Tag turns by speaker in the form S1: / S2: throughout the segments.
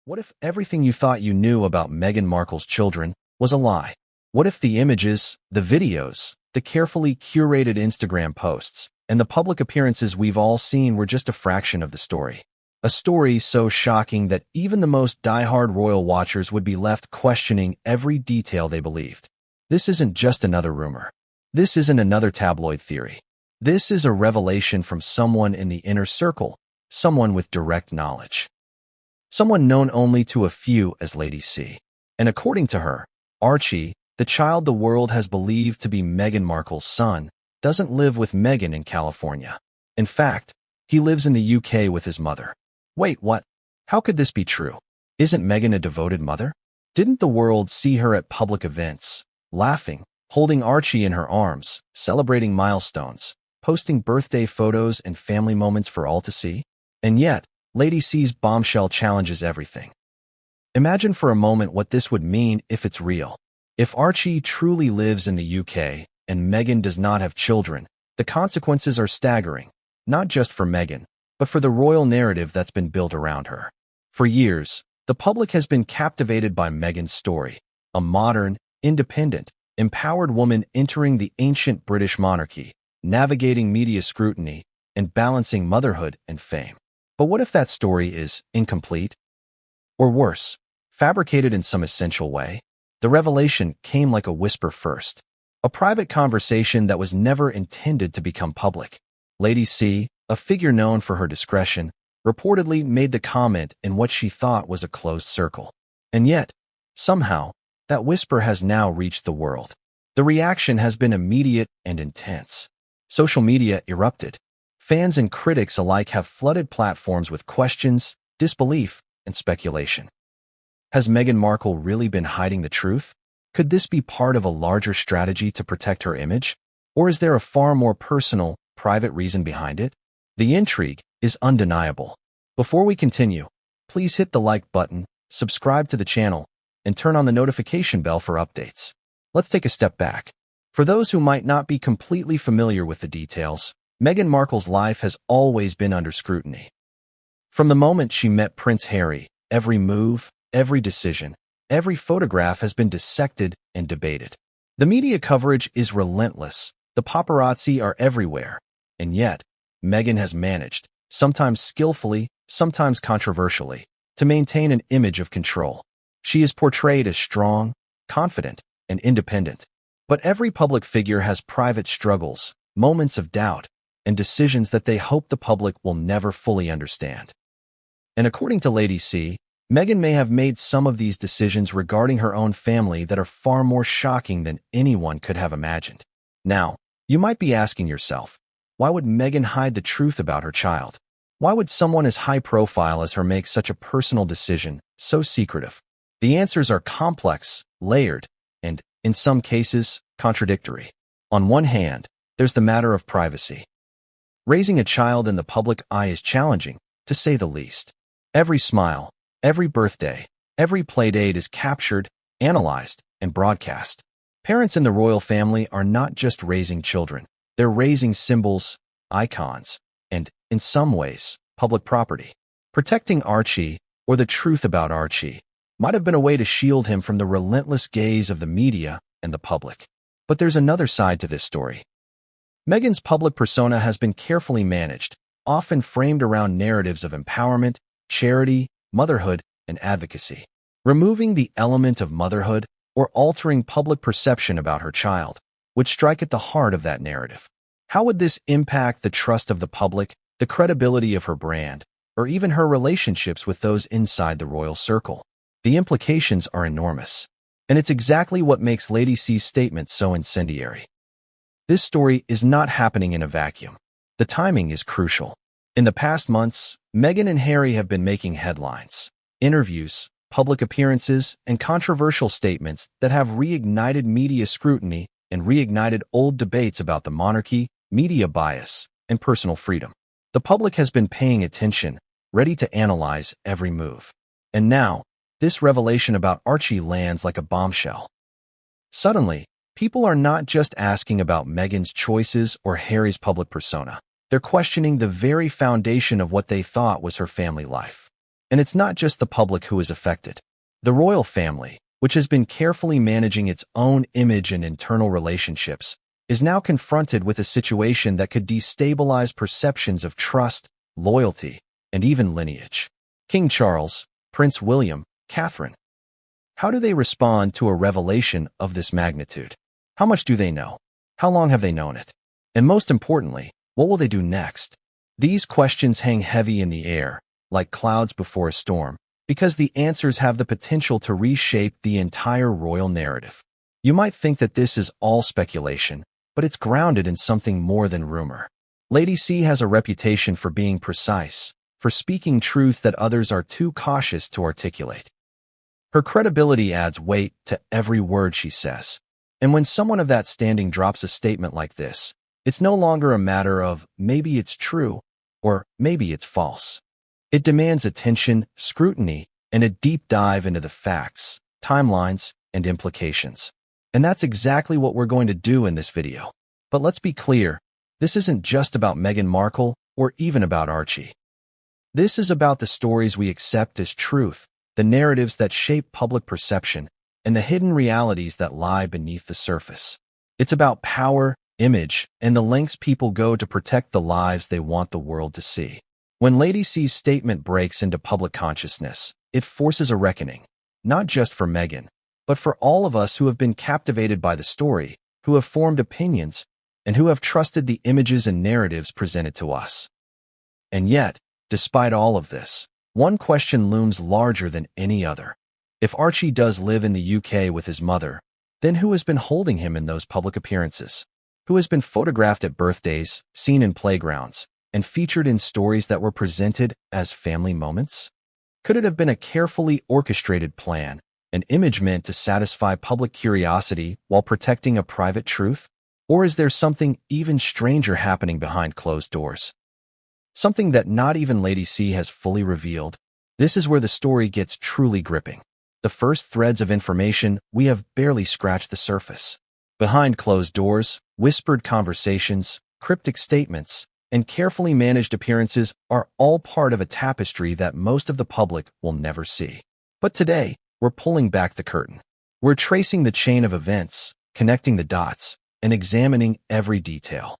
S1: What if everything you thought you knew about Meghan Markle's children was a lie? What if the images, the videos, the carefully curated Instagram posts, and the public appearances we've all seen were just a fraction of the story? A story so shocking that even the most diehard royal watchers would be left questioning every detail they believed. This isn't just another rumor. This isn't another tabloid theory. This is a revelation from someone in the inner circle, someone with direct knowledge. Someone known only to a few as Lady C. And according to her, Archie, the child the world has believed to be Meghan Markle's son, doesn't live with Meghan in California. In fact, he lives in the UK with his mother. Wait, what? How could this be true? Isn't Meghan a devoted mother? Didn't the world see her at public events, laughing, holding Archie in her arms, celebrating milestones, posting birthday photos and family moments for all to see? And yet, Lady C's bombshell challenges everything. Imagine for a moment what this would mean if it's real. If Archie truly lives in the UK and Meghan does not have children, the consequences are staggering, not just for Meghan, but for the royal narrative that's been built around her. For years, the public has been captivated by Meghan's story, a modern, independent, empowered woman entering the ancient British monarchy, navigating media scrutiny, and balancing motherhood and fame. But what if that story is incomplete? Or worse, fabricated in some essential way? The revelation came like a whisper first, a private conversation that was never intended to become public. Lady C, a figure known for her discretion, reportedly made the comment in what she thought was a closed circle. And yet, somehow, that whisper has now reached the world. The reaction has been immediate and intense. Social media erupted. Fans and critics alike have flooded platforms with questions, disbelief, and speculation. Has Meghan Markle really been hiding the truth? Could this be part of a larger strategy to protect her image? Or is there a far more personal, private reason behind it? The intrigue is undeniable. Before we continue, please hit the like button, subscribe to the channel, and turn on the notification bell for updates. Let's take a step back. For those who might not be completely familiar with the details, Meghan Markle's life has always been under scrutiny. From the moment she met Prince Harry, every move, every decision, every photograph has been dissected and debated. The media coverage is relentless. The paparazzi are everywhere. And yet, Meghan has managed, sometimes skillfully, sometimes controversially, to maintain an image of control. She is portrayed as strong, confident, and independent. But every public figure has private struggles, moments of doubt, and decisions that they hope the public will never fully understand. And according to Lady C, Meghan may have made some of these decisions regarding her own family that are far more shocking than anyone could have imagined. Now, you might be asking yourself, why would Meghan hide the truth about her child? Why would someone as high profile as her make such a personal decision, so secretive? The answers are complex, layered, and, in some cases, contradictory. On one hand, there's the matter of privacy. Raising a child in the public eye is challenging, to say the least. Every smile, every birthday, every playdate is captured, analyzed, and broadcast. Parents in the royal family are not just raising children. They're raising symbols, icons, and, in some ways, public property. Protecting Archie, or the truth about Archie, might have been a way to shield him from the relentless gaze of the media and the public. But there's another side to this story. Meghan's public persona has been carefully managed, often framed around narratives of empowerment, charity, motherhood, and advocacy. Removing the element of motherhood or altering public perception about her child would strike at the heart of that narrative. How would this impact the trust of the public, the credibility of her brand, or even her relationships with those inside the royal circle? The implications are enormous, and it's exactly what makes Lady C's statement so incendiary. This story is not happening in a vacuum. The timing is crucial. In the past months, Meghan and Harry have been making headlines, interviews, public appearances, and controversial statements that have reignited media scrutiny and reignited old debates about the monarchy, media bias, and personal freedom. The public has been paying attention, ready to analyze every move. And now, this revelation about Archie lands like a bombshell. Suddenly, people are not just asking about Meghan's choices or Harry's public persona. They're questioning the very foundation of what they thought was her family life. And it's not just the public who is affected. The royal family, which has been carefully managing its own image and internal relationships, is now confronted with a situation that could destabilize perceptions of trust, loyalty, and even lineage. King Charles, Prince William, Catherine. How do they respond to a revelation of this magnitude? How much do they know? How long have they known it? And most importantly, what will they do next? These questions hang heavy in the air, like clouds before a storm, because the answers have the potential to reshape the entire royal narrative. You might think that this is all speculation, but it's grounded in something more than rumor. Lady C has a reputation for being precise, for speaking truth that others are too cautious to articulate. Her credibility adds weight to every word she says. And when someone of that standing drops a statement like this, it's no longer a matter of maybe it's true or maybe it's false. It demands attention, scrutiny, and a deep dive into the facts, timelines, and implications. And that's exactly what we're going to do in this video. But let's be clear, this isn't just about Meghan Markle or even about Archie. This is about the stories we accept as truth, the narratives that shape public perception, and the hidden realities that lie beneath the surface. It's about power, image, and the lengths people go to protect the lives they want the world to see. When Lady C's statement breaks into public consciousness, it forces a reckoning, not just for Meghan, but for all of us who have been captivated by the story, who have formed opinions, and who have trusted the images and narratives presented to us. And yet, despite all of this, one question looms larger than any other. If Archie does live in the UK with his mother, then who has been holding him in those public appearances? Who has been photographed at birthdays, seen in playgrounds, and featured in stories that were presented as family moments? Could it have been a carefully orchestrated plan, an image meant to satisfy public curiosity while protecting a private truth? Or is there something even stranger happening behind closed doors? Something that not even Lady C has fully revealed. This is where the story gets truly gripping. The first threads of information, we have barely scratched the surface. Behind closed doors, whispered conversations, cryptic statements, and carefully managed appearances are all part of a tapestry that most of the public will never see. But today, we're pulling back the curtain. We're tracing the chain of events, connecting the dots, and examining every detail.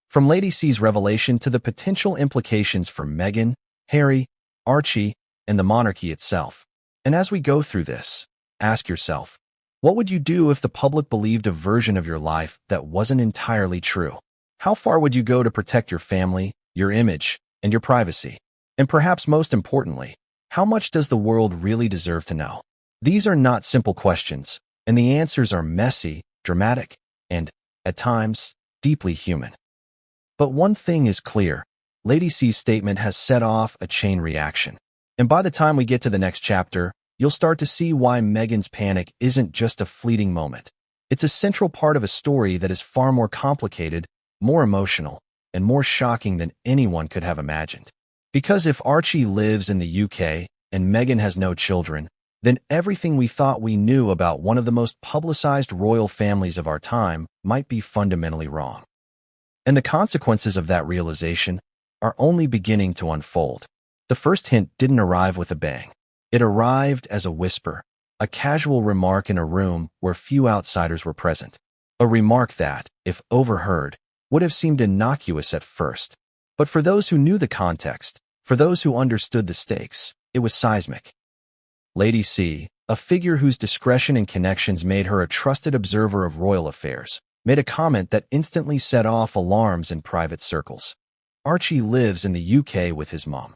S1: From Lady C's revelation to the potential implications for Meghan, Harry, Archie, and the monarchy itself. And as we go through this, ask yourself, what would you do if the public believed a version of your life that wasn't entirely true? How far would you go to protect your family, your image, and your privacy? And perhaps most importantly, how much does the world really deserve to know? These are not simple questions, and the answers are messy, dramatic, and, at times, deeply human. But one thing is clear, Lady C's statement has set off a chain reaction. And by the time we get to the next chapter, you'll start to see why Meghan's panic isn't just a fleeting moment. It's a central part of a story that is far more complicated, more emotional, and more shocking than anyone could have imagined. Because if Archie lives in the UK and Meghan has no children, then everything we thought we knew about one of the most publicized royal families of our time might be fundamentally wrong. And the consequences of that realization are only beginning to unfold. The first hint didn't arrive with a bang. It arrived as a whisper, a casual remark in a room where few outsiders were present. A remark that, if overheard, would have seemed innocuous at first. But for those who knew the context, for those who understood the stakes, it was seismic. Lady C, a figure whose discretion and connections made her a trusted observer of royal affairs, made a comment that instantly set off alarms in private circles. Archie lives in the UK with his mom.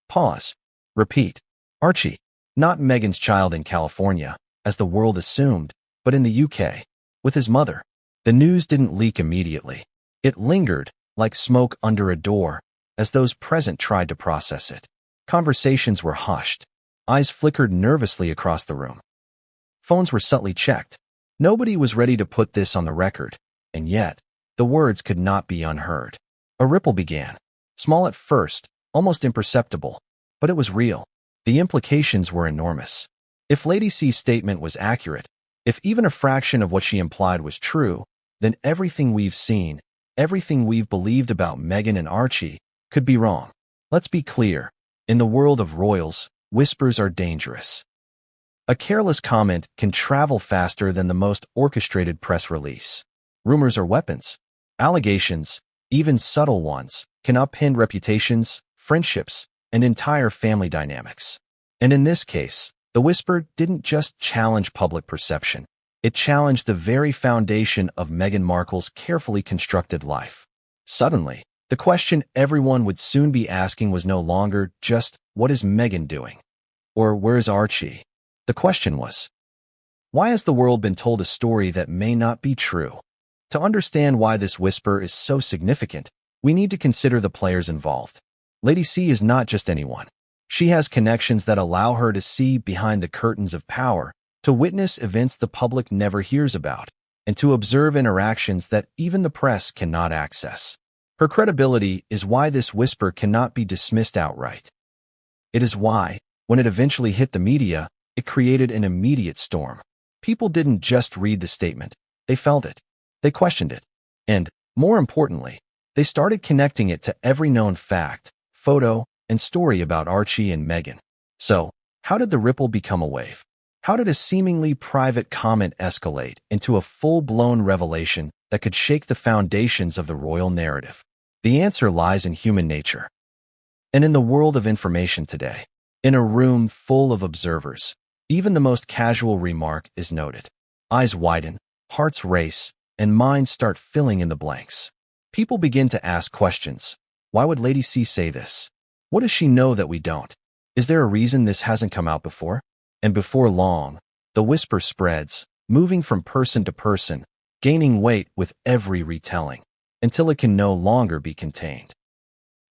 S1: Pause. Repeat. Archie, not Meghan's child in California, as the world assumed, but in the UK, with his mother. The news didn't leak immediately. It lingered, like smoke under a door, as those present tried to process it. Conversations were hushed. Eyes flickered nervously across the room. Phones were subtly checked. Nobody was ready to put this on the record, and yet, the words could not be unheard. A ripple began. Small at first, almost imperceptible, but it was real. The implications were enormous. If Lady C's statement was accurate, if even a fraction of what she implied was true, then everything we've seen, everything we've believed about Meghan and Archie, could be wrong. Let's be clear. In the world of royals, whispers are dangerous. A careless comment can travel faster than the most orchestrated press release. Rumors are weapons. Allegations, even subtle ones, can upend reputations, friendships, and entire family dynamics. And in this case, the whisper didn't just challenge public perception. It challenged the very foundation of Meghan Markle's carefully constructed life. Suddenly, the question everyone would soon be asking was no longer just, what is Meghan doing? Or where's Archie? The question was, why has the world been told a story that may not be true? To understand why this whisper is so significant, we need to consider the players involved. Lady C is not just anyone. She has connections that allow her to see behind the curtains of power, to witness events the public never hears about, and to observe interactions that even the press cannot access. Her credibility is why this whisper cannot be dismissed outright. It is why, when it eventually hit the media, it created an immediate storm. People didn't just read the statement, they felt it. They questioned it. And, more importantly, they started connecting it to every known fact, photo, and story about Archie and Meghan. So, how did the ripple become a wave? How did a seemingly private comment escalate into a full-blown revelation that could shake the foundations of the royal narrative? The answer lies in human nature. And in the world of information today, in a room full of observers, even the most casual remark is noted. Eyes widen, hearts race, and minds start filling in the blanks. People begin to ask questions. Why would Lady C say this? What does she know that we don't? Is there a reason this hasn't come out before? And before long, the whisper spreads, moving from person to person, gaining weight with every retelling, until it can no longer be contained.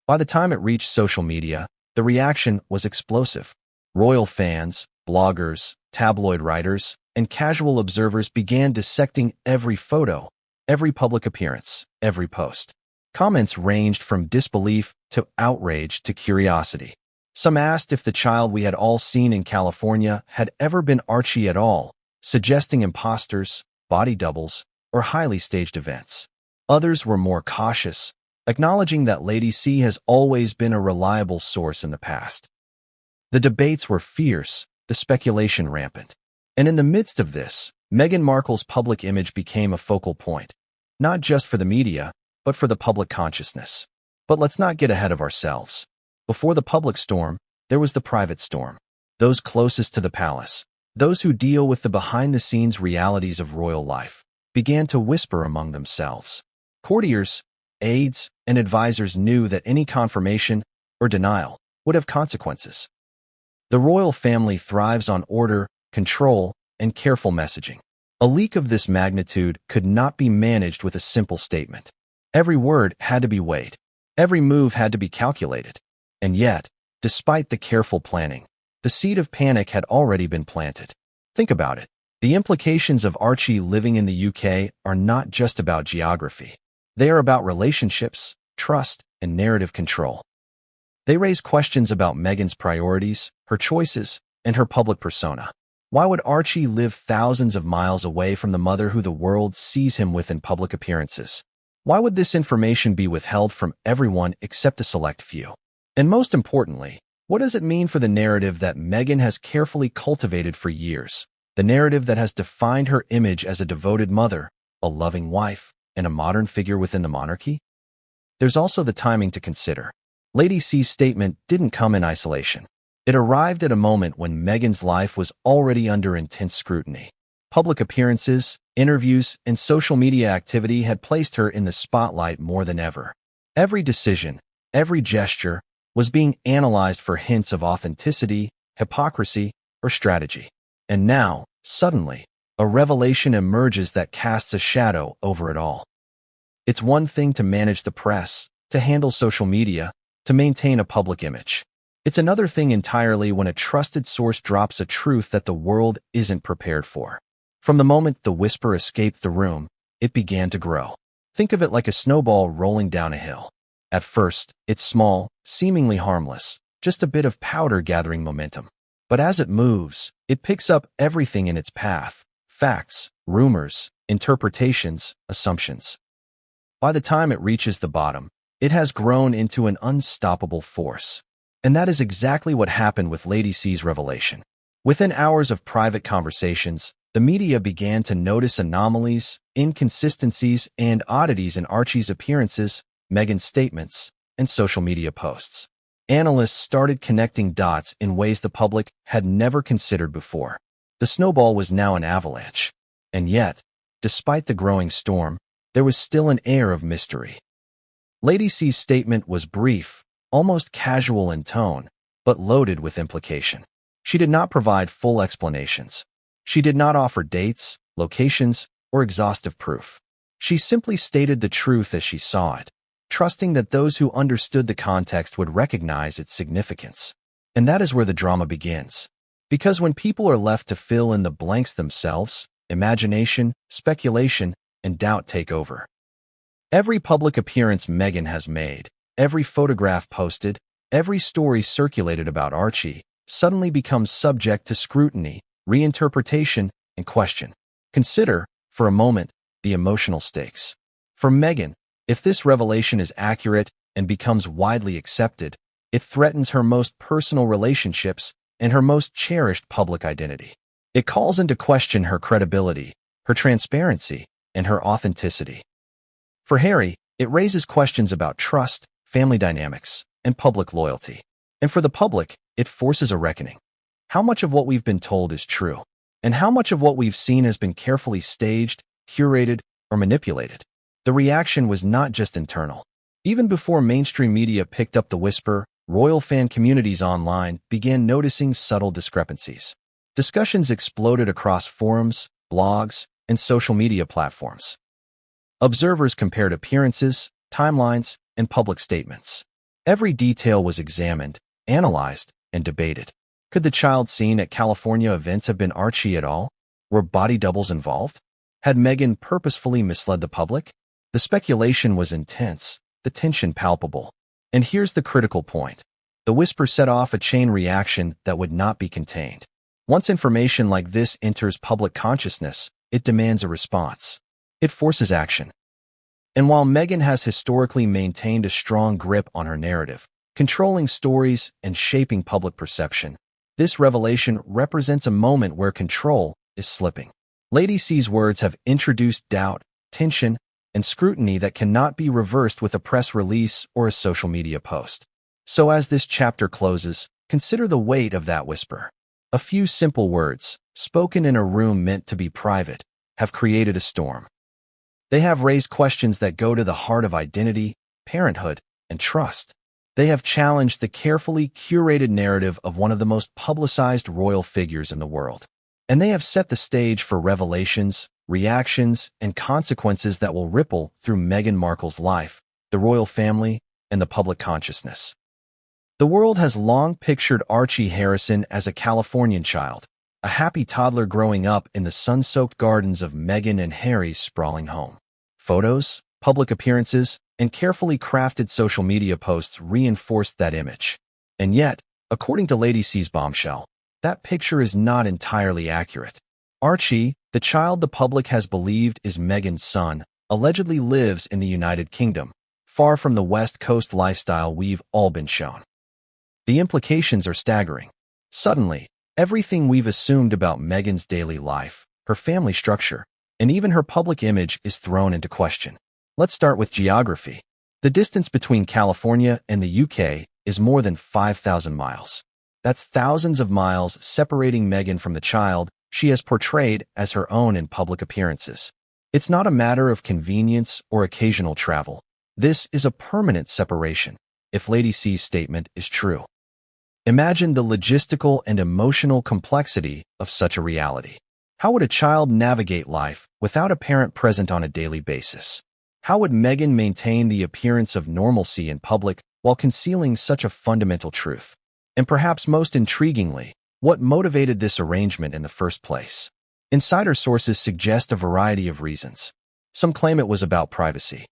S1: By the time it reached social media, the reaction was explosive. Royal fans, bloggers, tabloid writers, and casual observers began dissecting every photo, every public appearance, every post. Comments ranged from disbelief to outrage to curiosity. Some asked if the child we had all seen in California had ever been Archie at all, suggesting imposters, body doubles, or highly staged events. Others were more cautious, acknowledging that Lady C has always been a reliable source in the past. The debates were fierce, the speculation rampant. And in the midst of this, Meghan Markle's public image became a focal point, not just for the media, but for the public consciousness. But let's not get ahead of ourselves. Before the public storm, there was the private storm. Those closest to the palace, those who deal with the behind-the-scenes realities of royal life, began to whisper among themselves. Courtiers, aides, and advisors knew that any confirmation or denial would have consequences. The royal family thrives on order, control, and careful messaging. A leak of this magnitude could not be managed with a simple statement. Every word had to be weighed. Every move had to be calculated. And yet, despite the careful planning, the seed of panic had already been planted. Think about it. The implications of Archie living in the UK are not just about geography. They are about relationships, trust, and narrative control. They raise questions about Meghan's priorities, her choices, and her public persona. Why would Archie live thousands of miles away from the mother who the world sees him with in public appearances? Why would this information be withheld from everyone except a select few? And most importantly, what does it mean for the narrative that Meghan has carefully cultivated for years? The narrative that has defined her image as a devoted mother, a loving wife, and a modern figure within the monarchy? There's also the timing to consider. Lady C's statement didn't come in isolation. It arrived at a moment when Meghan's life was already under intense scrutiny. Public appearances, interviews, and social media activity had placed her in the spotlight more than ever. Every decision, every gesture, was being analyzed for hints of authenticity, hypocrisy, or strategy. And now, suddenly, a revelation emerges that casts a shadow over it all. It's one thing to manage the press, to handle social media, to maintain a public image. It's another thing entirely when a trusted source drops a truth that the world isn't prepared for. From the moment the whisper escaped the room, it began to grow. Think of it like a snowball rolling down a hill. At first, it's small, seemingly harmless, just a bit of powder gathering momentum. But as it moves, it picks up everything in its path: facts, rumors, interpretations, assumptions. By the time it reaches the bottom, it has grown into an unstoppable force. And that is exactly what happened with Lady C's revelation. Within hours of private conversations, the media began to notice anomalies, inconsistencies, and oddities in Archie's appearances, Meghan's statements, and social media posts. Analysts started connecting dots in ways the public had never considered before. The snowball was now an avalanche. And yet, despite the growing storm, there was still an air of mystery. Lady C's statement was brief, almost casual in tone, but loaded with implication. She did not provide full explanations. She did not offer dates, locations, or exhaustive proof. She simply stated the truth as she saw it, trusting that those who understood the context would recognize its significance. And that is where the drama begins. Because when people are left to fill in the blanks themselves, imagination, speculation, and doubt take over. Every public appearance Meghan has made, every photograph posted, every story circulated about Archie, suddenly becomes subject to scrutiny, reinterpretation, and question. Consider, for a moment, the emotional stakes. For Meghan, if this revelation is accurate and becomes widely accepted, it threatens her most personal relationships and her most cherished public identity. It calls into question her credibility, her transparency, and her authenticity. For Harry, it raises questions about trust, family dynamics, and public loyalty. And for the public, it forces a reckoning. How much of what we've been told is true? And how much of what we've seen has been carefully staged, curated, or manipulated? The reaction was not just internal. Even before mainstream media picked up the whisper, royal fan communities online began noticing subtle discrepancies. Discussions exploded across forums, blogs, and social media platforms. Observers compared appearances, timelines, and public statements. Every detail was examined, analyzed, and debated. Could the child seen at California events have been Archie at all? Were body doubles involved? Had Meghan purposefully misled the public? The speculation was intense, the tension palpable. And here's the critical point. The whisper set off a chain reaction that would not be contained. Once information like this enters public consciousness, it demands a response. It forces action. And while Meghan has historically maintained a strong grip on her narrative, controlling stories and shaping public perception, this revelation represents a moment where control is slipping. Lady C's words have introduced doubt, tension, and scrutiny that cannot be reversed with a press release or a social media post. So as this chapter closes, consider the weight of that whisper. A few simple words, spoken in a room meant to be private, have created a storm. They have raised questions that go to the heart of identity, parenthood, and trust. They have challenged the carefully curated narrative of one of the most publicized royal figures in the world. And they have set the stage for revelations, reactions, and consequences that will ripple through Meghan Markle's life, the royal family, and the public consciousness. The world has long pictured Archie Harrison as a Californian child, a happy toddler growing up in the sun-soaked gardens of Meghan and Harry's sprawling home. Photos, public appearances, and carefully crafted social media posts reinforced that image. And yet, according to Lady C's Bombshell, that picture is not entirely accurate. Archie, the child the public has believed is Meghan's son, allegedly lives in the United Kingdom, far from the West Coast lifestyle we've all been shown. The implications are staggering. Suddenly, everything we've assumed about Meghan's daily life, her family structure, and even her public image is thrown into question. Let's start with geography. The distance between California and the UK is more than 5,000 miles. That's thousands of miles separating Meghan from the child she has portrayed as her own in public appearances. It's not a matter of convenience or occasional travel. This is a permanent separation, if Lady C's statement is true. Imagine the logistical and emotional complexity of such a reality. How would a child navigate life without a parent present on a daily basis? How would Meghan maintain the appearance of normalcy in public while concealing such a fundamental truth? And perhaps most intriguingly, what motivated this arrangement in the first place? Insider sources suggest a variety of reasons. Some claim it was about privacy.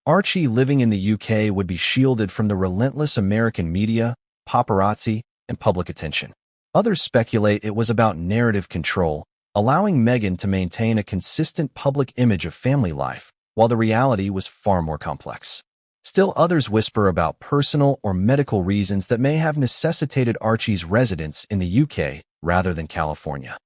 S1: Archie living in the UK would be shielded from the relentless American media, paparazzi, and public attention. Others speculate it was about narrative control, allowing Meghan to maintain a consistent public image of family life, while the reality was far more complex. Still others whisper about personal or medical reasons that may have necessitated Archie's residence in the UK rather than California.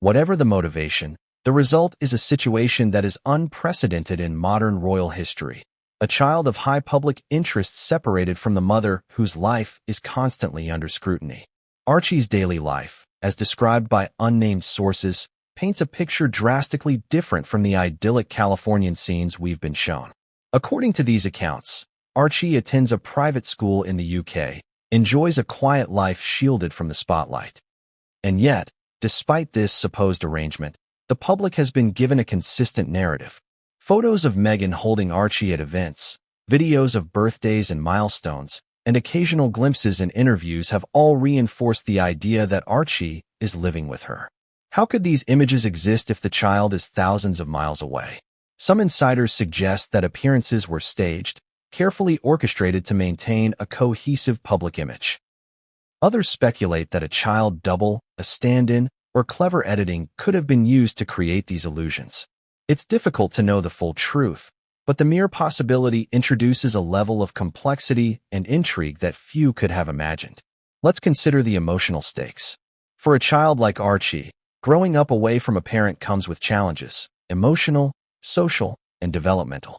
S1: Whatever the motivation, the result is a situation that is unprecedented in modern royal history. A child of high public interest separated from the mother whose life is constantly under scrutiny. Archie's daily life, as described by unnamed sources, paints a picture drastically different from the idyllic Californian scenes we've been shown. According to these accounts, Archie attends a private school in the UK, enjoys a quiet life shielded from the spotlight. And yet, despite this supposed arrangement, the public has been given a consistent narrative. Photos of Meghan holding Archie at events, videos of birthdays and milestones, and occasional glimpses in interviews have all reinforced the idea that Archie is living with her. How could these images exist if the child is thousands of miles away? Some insiders suggest that appearances were staged, carefully orchestrated to maintain a cohesive public image. Others speculate that a child double, a stand-in, or clever editing could have been used to create these illusions. It's difficult to know the full truth, but the mere possibility introduces a level of complexity and intrigue that few could have imagined. Let's consider the emotional stakes. For a child like Archie, growing up away from a parent comes with challenges, emotional, social, and developmental.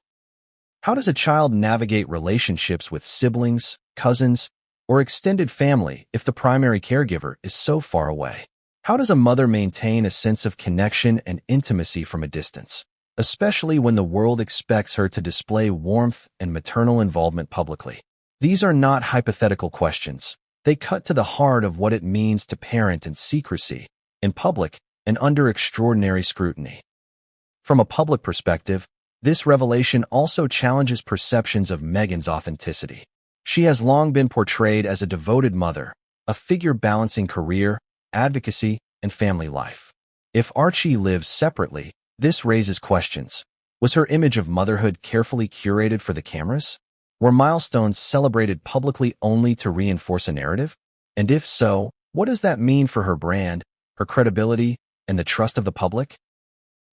S1: How does a child navigate relationships with siblings, cousins, or extended family if the primary caregiver is so far away? How does a mother maintain a sense of connection and intimacy from a distance, especially when the world expects her to display warmth and maternal involvement publicly? These are not hypothetical questions. They cut to the heart of what it means to parent in secrecy, in public, and under extraordinary scrutiny. From a public perspective, this revelation also challenges perceptions of Meghan's authenticity. She has long been portrayed as a devoted mother, a figure balancing career, advocacy, and family life. If Archie lives separately, this raises questions. Was her image of motherhood carefully curated for the cameras? Were milestones celebrated publicly only to reinforce a narrative? And if so, what does that mean for her brand, her credibility, and the trust of the public?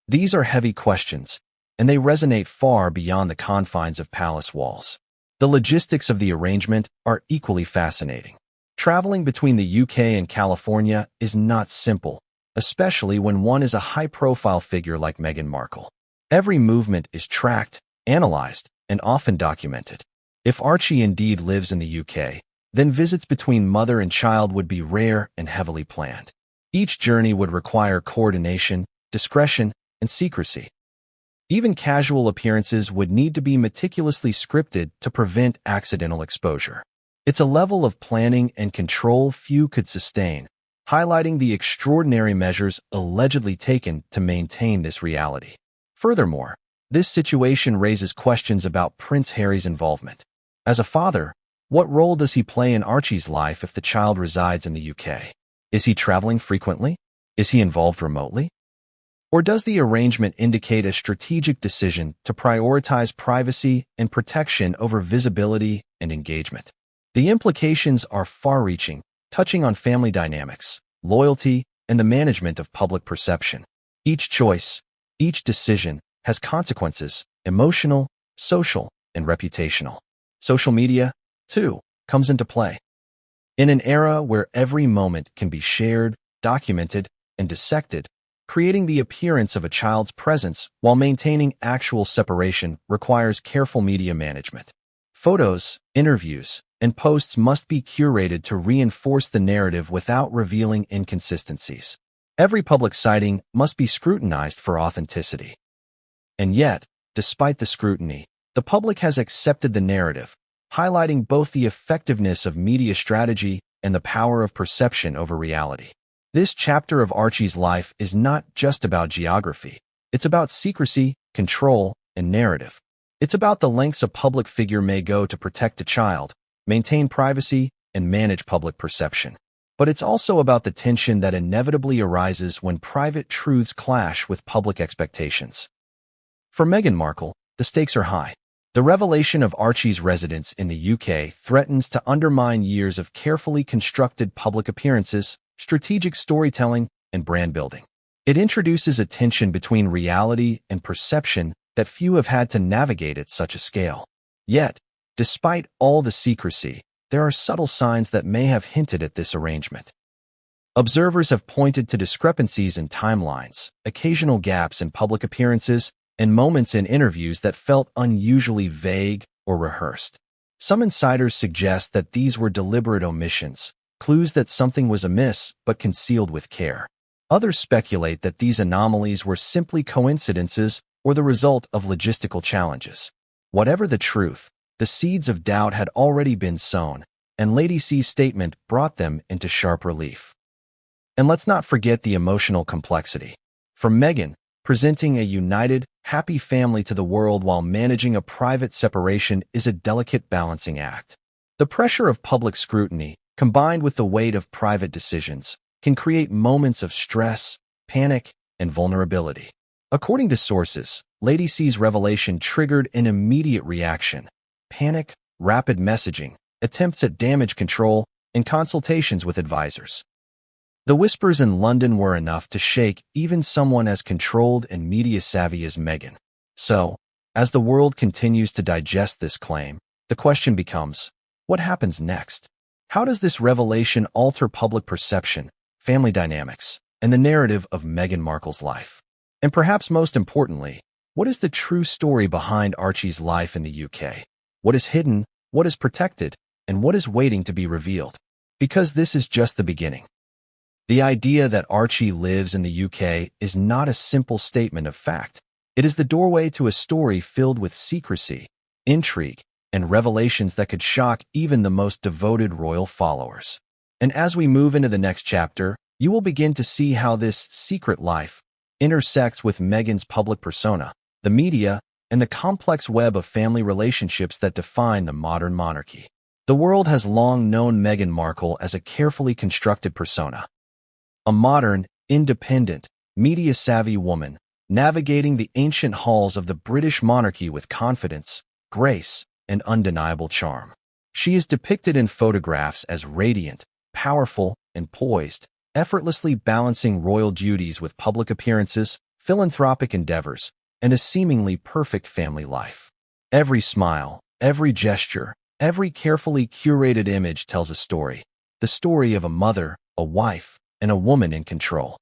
S1: These are heavy questions, and they resonate far beyond the confines of palace walls. The logistics of the arrangement are equally fascinating. Traveling between the UK and California is not simple, especially when one is a high-profile figure like Meghan Markle. Every movement is tracked, analyzed, and often documented. If Archie indeed lives in the UK, then visits between mother and child would be rare and heavily planned. Each journey would require coordination, discretion, and secrecy. Even casual appearances would need to be meticulously scripted to prevent accidental exposure. It's a level of planning and control few could sustain, highlighting the extraordinary measures allegedly taken to maintain this reality. Furthermore, this situation raises questions about Prince Harry's involvement. As a father, what role does he play in Archie's life if the child resides in the UK? Is he traveling frequently? Is he involved remotely? Or does the arrangement indicate a strategic decision to prioritize privacy and protection over visibility and engagement? The implications are far-reaching, touching on family dynamics, loyalty, and the management of public perception. Each choice, each decision has consequences, emotional, social, and reputational. Social media, too, comes into play. In an era where every moment can be shared, documented, and dissected, creating the appearance of a child's presence while maintaining actual separation requires careful media management. Photos, interviews, and posts must be curated to reinforce the narrative without revealing inconsistencies. Every public sighting must be scrutinized for authenticity. And yet, despite the scrutiny, the public has accepted the narrative, highlighting both the effectiveness of media strategy and the power of perception over reality. This chapter of Archie's life is not just about geography. It's about secrecy, control, and narrative. It's about the lengths a public figure may go to protect a child, maintain privacy, and manage public perception. But it's also about the tension that inevitably arises when private truths clash with public expectations. For Meghan Markle, the stakes are high. The revelation of Archie's residence in the UK threatens to undermine years of carefully constructed public appearances, strategic storytelling, and brand building. It introduces a tension between reality and perception that few have had to navigate at such a scale. Yet, despite all the secrecy, there are subtle signs that may have hinted at this arrangement. Observers have pointed to discrepancies in timelines, occasional gaps in public appearances, and moments in interviews that felt unusually vague or rehearsed. Some insiders suggest that these were deliberate omissions, clues that something was amiss but concealed with care. Others speculate that these anomalies were simply coincidences or the result of logistical challenges. Whatever the truth, the seeds of doubt had already been sown, and Lady C's statement brought them into sharp relief. And let's not forget the emotional complexity. For Meghan, presenting a united, happy family to the world while managing a private separation is a delicate balancing act. The pressure of public scrutiny, combined with the weight of private decisions, can create moments of stress, panic, and vulnerability. According to sources, Lady C's revelation triggered an immediate reaction: panic, rapid messaging, attempts at damage control, and consultations with advisors. The whispers in London were enough to shake even someone as controlled and media-savvy as Meghan. So, as the world continues to digest this claim, the question becomes, what happens next? How does this revelation alter public perception, family dynamics, and the narrative of Meghan Markle's life? And perhaps most importantly, what is the true story behind Archie's life in the UK? What is hidden, what is protected, and what is waiting to be revealed? Because this is just the beginning. The idea that Archie lives in the UK is not a simple statement of fact. It is the doorway to a story filled with secrecy, intrigue, and revelations that could shock even the most devoted royal followers. And as we move into the next chapter, you will begin to see how this secret life intersects with Meghan's public persona, the media, and the complex web of family relationships that define the modern monarchy. The world has long known Meghan Markle as a carefully constructed persona. A modern, independent, media-savvy woman, navigating the ancient halls of the British monarchy with confidence, grace, and undeniable charm. She is depicted in photographs as radiant, powerful, and poised, effortlessly balancing royal duties with public appearances, philanthropic endeavors, and a seemingly perfect family life. Every smile, every gesture, every carefully curated image tells a story. The story of a mother, a wife, and a woman in control.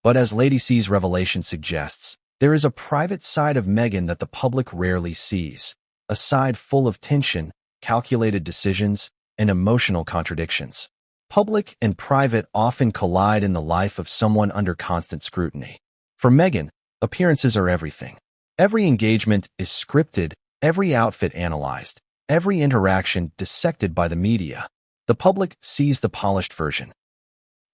S1: But as Lady C's revelation suggests, there is a private side of Meghan that the public rarely sees, a side full of tension, calculated decisions, and emotional contradictions. Public and private often collide in the life of someone under constant scrutiny. For Meghan, appearances are everything. Every engagement is scripted, every outfit analyzed, every interaction dissected by the media. The public sees the polished version.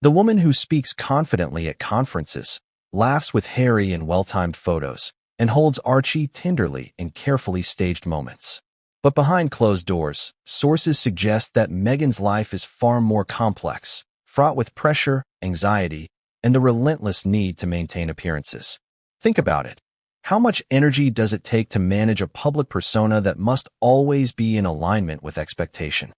S1: The woman who speaks confidently at conferences, laughs with Harry in well-timed photos, and holds Archie tenderly in carefully staged moments. But behind closed doors, sources suggest that Meghan's life is far more complex, fraught with pressure, anxiety, and the relentless need to maintain appearances. Think about it. How much energy does it take to manage a public persona that must always be in alignment with expectation?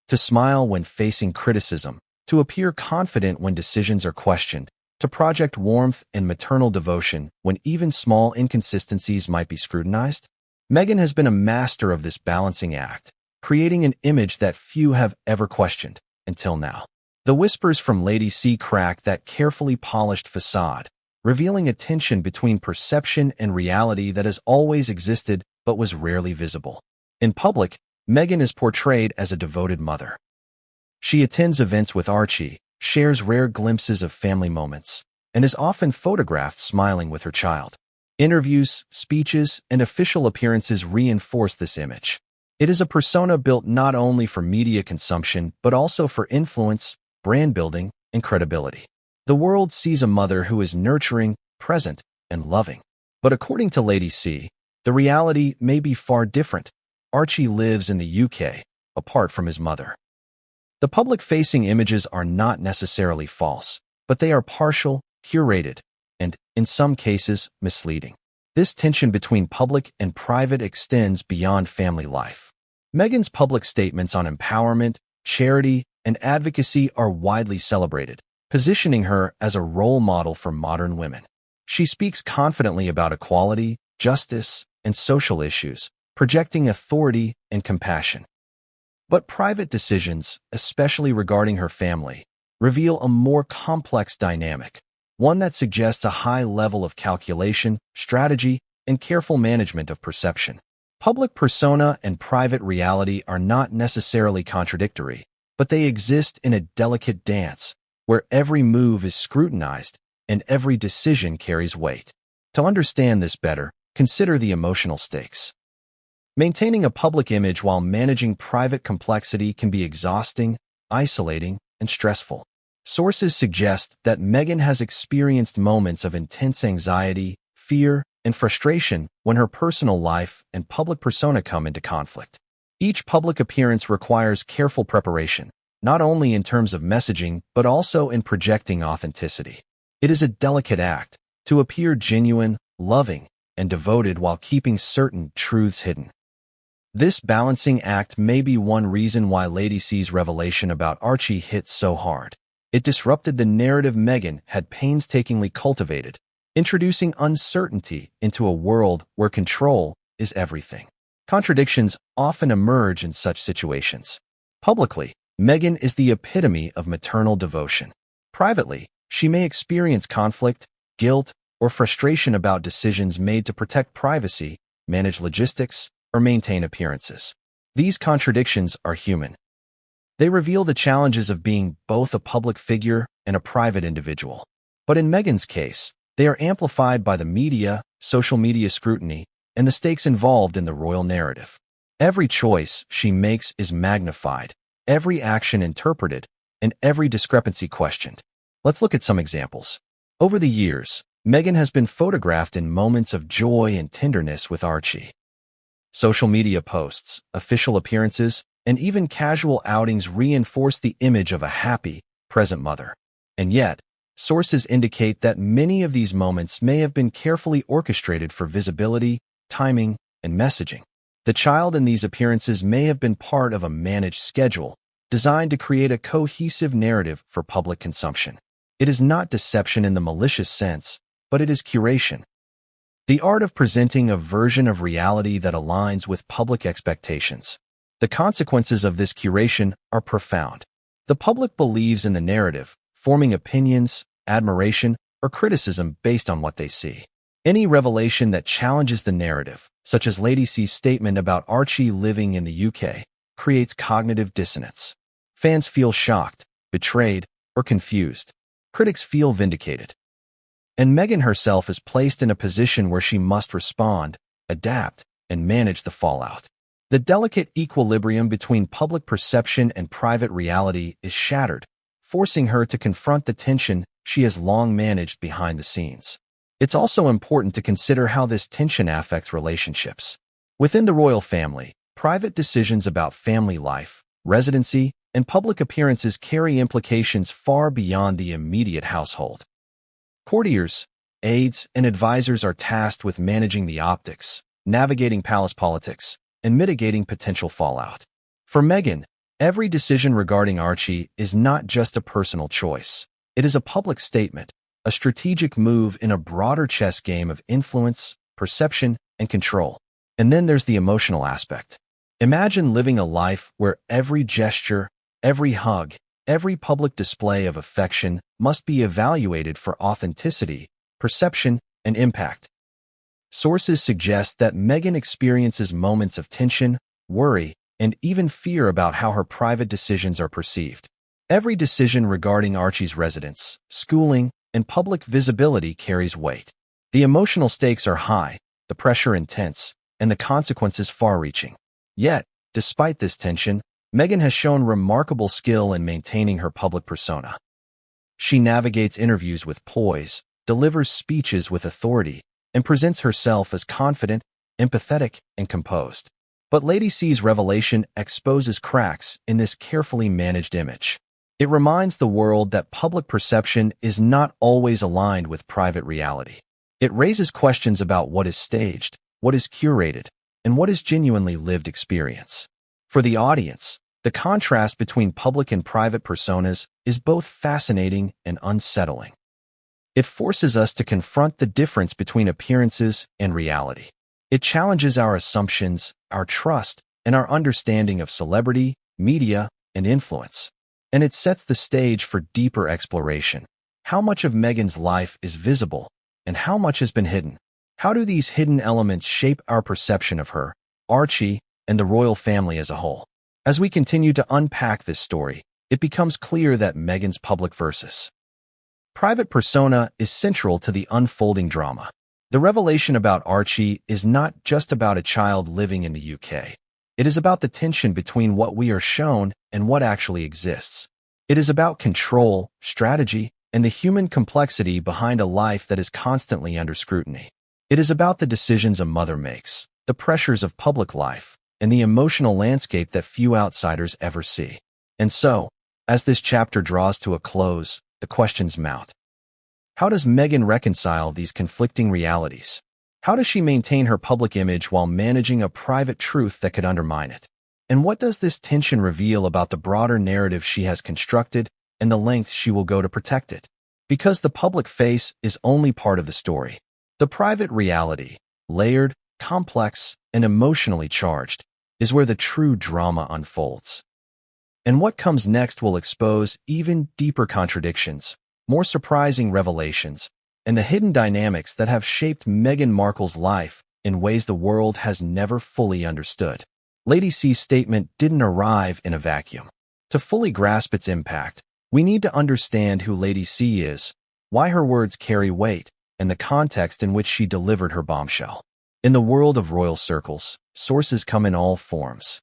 S1: To smile when facing criticism, to appear confident when decisions are questioned, to project warmth and maternal devotion when even small inconsistencies might be scrutinized? Meghan has been a master of this balancing act, creating an image that few have ever questioned, until now. The whispers from Lady C crack that carefully polished facade, revealing a tension between perception and reality that has always existed but was rarely visible. In public, Meghan is portrayed as a devoted mother. She attends events with Archie, shares rare glimpses of family moments, and is often photographed smiling with her child. Interviews, speeches, and official appearances reinforce this image. It is a persona built not only for media consumption but also for influence, brand building, and credibility. The world sees a mother who is nurturing, present, and loving. But according to Lady C, the reality may be far different. Archie lives in the UK, apart from his mother. The public-facing images are not necessarily false, but they are partial, curated, and, in some cases, misleading. This tension between public and private extends beyond family life. Meghan's public statements on empowerment, charity, and advocacy are widely celebrated, positioning her as a role model for modern women. She speaks confidently about equality, justice, and social issues, projecting authority and compassion. But private decisions, especially regarding her family, reveal a more complex dynamic, one that suggests a high level of calculation, strategy, and careful management of perception. Public persona and private reality are not necessarily contradictory, but they exist in a delicate dance where every move is scrutinized and every decision carries weight. To understand this better, consider the emotional stakes. Maintaining a public image while managing private complexity can be exhausting, isolating, and stressful. Sources suggest that Meghan has experienced moments of intense anxiety, fear, and frustration when her personal life and public persona come into conflict. Each public appearance requires careful preparation, not only in terms of messaging, but also in projecting authenticity. It is a delicate act to appear genuine, loving, and devoted while keeping certain truths hidden. This balancing act may be one reason why Lady C's revelation about Archie hit so hard. It disrupted the narrative Meghan had painstakingly cultivated, introducing uncertainty into a world where control is everything. Contradictions often emerge in such situations. Publicly, Meghan is the epitome of maternal devotion. Privately, she may experience conflict, guilt, or frustration about decisions made to protect privacy, manage logistics, or maintain appearances. These contradictions are human. They reveal the challenges of being both a public figure and a private individual. But in Meghan's case, they are amplified by the media, social media scrutiny, and the stakes involved in the royal narrative. Every choice she makes is magnified, every action interpreted, and every discrepancy questioned. Let's look at some examples. Over the years, Meghan has been photographed in moments of joy and tenderness with Archie. Social media posts, official appearances, and even casual outings reinforce the image of a happy, present mother. And yet, sources indicate that many of these moments may have been carefully orchestrated for visibility, timing, and messaging. The child in these appearances may have been part of a managed schedule designed to create a cohesive narrative for public consumption. It is not deception in the malicious sense, but it is curation. The art of presenting a version of reality that aligns with public expectations. The consequences of this curation are profound. The public believes in the narrative, forming opinions, admiration, or criticism based on what they see. Any revelation that challenges the narrative, such as Lady C's statement about Archie living in the UK, creates cognitive dissonance. Fans feel shocked, betrayed, or confused. Critics feel vindicated. And Meghan herself is placed in a position where she must respond, adapt, and manage the fallout. The delicate equilibrium between public perception and private reality is shattered, forcing her to confront the tension she has long managed behind the scenes. It's also important to consider how this tension affects relationships. Within the royal family, private decisions about family life, residency, and public appearances carry implications far beyond the immediate household. Courtiers, aides, and advisors are tasked with managing the optics, navigating palace politics, and mitigating potential fallout. For Meghan, every decision regarding Archie is not just a personal choice. It is a public statement, a strategic move in a broader chess game of influence, perception, and control. And then there's the emotional aspect. Imagine living a life where every gesture, every hug, every public display of affection must be evaluated for authenticity, perception, and impact. Sources suggest that Meghan experiences moments of tension, worry, and even fear about how her private decisions are perceived. Every decision regarding Archie's residence, schooling, and public visibility carries weight. The emotional stakes are high, the pressure intense, and the consequences far-reaching. Yet, despite this tension, Meghan has shown remarkable skill in maintaining her public persona. She navigates interviews with poise, delivers speeches with authority, and presents herself as confident, empathetic, and composed. But Lady C's revelation exposes cracks in this carefully managed image. It reminds the world that public perception is not always aligned with private reality. It raises questions about what is staged, what is curated, and what is genuinely lived experience. For the audience, the contrast between public and private personas is both fascinating and unsettling. It forces us to confront the difference between appearances and reality. It challenges our assumptions, our trust, and our understanding of celebrity, media, and influence. And it sets the stage for deeper exploration. How much of Meghan's life is visible, and how much has been hidden? How do these hidden elements shape our perception of her, Archie, and the royal family as a whole? As we continue to unpack this story, it becomes clear that Meghan's public versus private persona is central to the unfolding drama. The revelation about Archie is not just about a child living in the UK. It is about the tension between what we are shown and what actually exists. It is about control, strategy, and the human complexity behind a life that is constantly under scrutiny. It is about the decisions a mother makes, the pressures of public life, and the emotional landscape that few outsiders ever see. And so, as this chapter draws to a close, the questions mount. How does Meghan reconcile these conflicting realities? How does she maintain her public image while managing a private truth that could undermine it? And what does this tension reveal about the broader narrative she has constructed and the lengths she will go to protect it? Because the public face is only part of the story. The private reality, layered, complex, and emotionally charged, is where the true drama unfolds. And what comes next will expose even deeper contradictions, more surprising revelations, and the hidden dynamics that have shaped Meghan Markle's life in ways the world has never fully understood. Lady C's statement didn't arrive in a vacuum. To fully grasp its impact, we need to understand who Lady C is, why her words carry weight, and the context in which she delivered her bombshell. In the world of royal circles, sources come in all forms.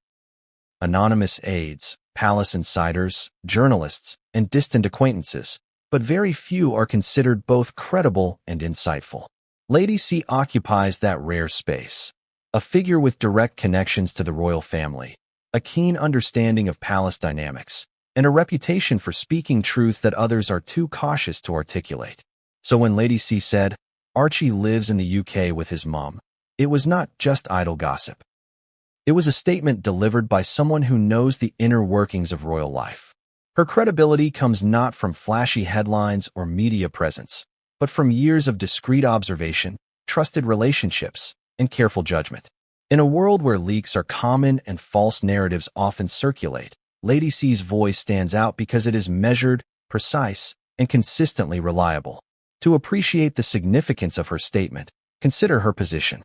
S1: Anonymous aides, palace insiders, journalists, and distant acquaintances, but very few are considered both credible and insightful. Lady C occupies that rare space. A figure with direct connections to the royal family, a keen understanding of palace dynamics, and a reputation for speaking truth that others are too cautious to articulate. So when Lady C said, Archie lives in the UK with his mom, it was not just idle gossip. It was a statement delivered by someone who knows the inner workings of royal life. Her credibility comes not from flashy headlines or media presence, but from years of discreet observation, trusted relationships, and careful judgment. In a world where leaks are common and false narratives often circulate, Lady C's voice stands out because it is measured, precise, and consistently reliable. To appreciate the significance of her statement, consider her position.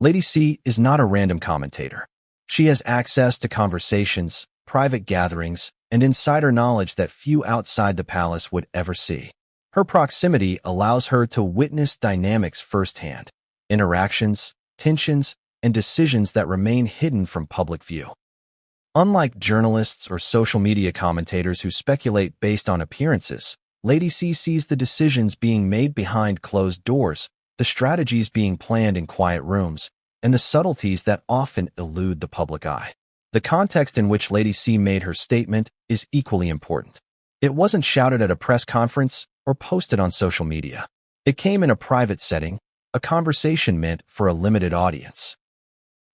S1: Lady C is not a random commentator. She has access to conversations, private gatherings, and insider knowledge that few outside the palace would ever see. Her proximity allows her to witness dynamics firsthand, interactions, tensions, and decisions that remain hidden from public view. Unlike journalists or social media commentators who speculate based on appearances, Lady C sees the decisions being made behind closed doors, the strategies being planned in quiet rooms, and the subtleties that often elude the public eye. The context in which Lady C made her statement is equally important. It wasn't shouted at a press conference or posted on social media. It came in a private setting, a conversation meant for a limited audience.